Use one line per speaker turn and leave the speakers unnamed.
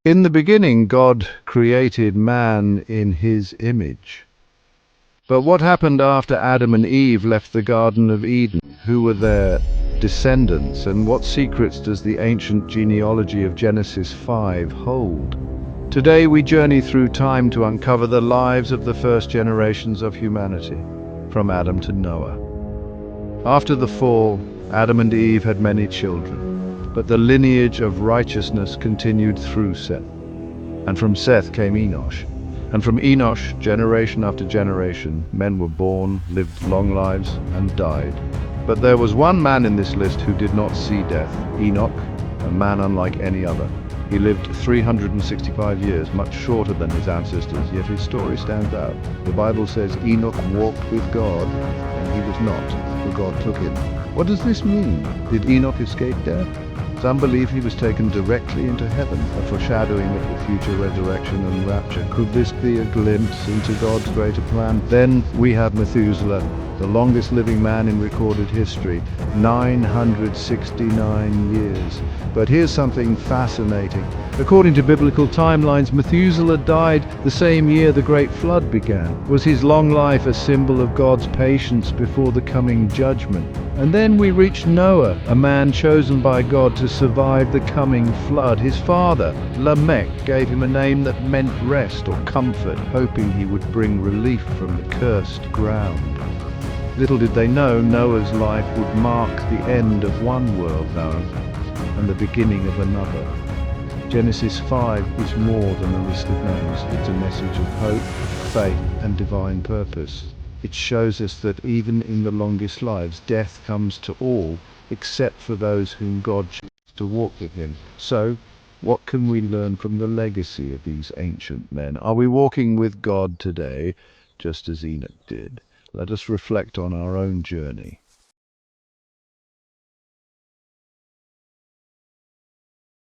In the beginning, God created man in his image. But what happened after Adam and Eve left the Garden of Eden? Who were their descendants, and what secrets does the ancient genealogy of Genesis 5 hold? Today we journey through time to uncover the lives of the first generations of humanity, from Adam to Noah. After the fall, Adam and Eve had many children, but the lineage of righteousness continued through Seth. And from Seth came Enosh. And from Enosh, generation after generation, men were born, lived long lives, and died. But there was one man in this list who did not see death, Enoch, a man unlike any other. He lived 365 years, much shorter than his ancestors, yet his story stands out. The Bible says Enoch walked with God, and he was not, for God took him. What does this mean? Did Enoch escape death? Some believe he was taken directly into heaven, a foreshadowing of the future resurrection and rapture. Could this be a glimpse into God's greater plan? Then we have Methuselah, the longest living man in recorded history, 969 years. But here's something fascinating. According to biblical timelines, Methuselah died the same year the Great Flood began. Was his long life a symbol of God's patience before the coming judgment? And then we reach Noah, a man chosen by God to survive the coming flood. His father, Lamech, gave him a name that meant rest or comfort, hoping he would bring relief from the cursed ground. Little did they know, Noah's life would mark the end of one world, however, and the beginning of another. Genesis 5 is more than a list of names. It's a message of hope, faith, and divine purpose. It shows us that even in the longest lives, death comes to all, except for those whom God chooses to walk with him. So, what can we learn from the legacy of these ancient men? Are we walking with God today, just as Enoch did? Let us reflect on our own journey.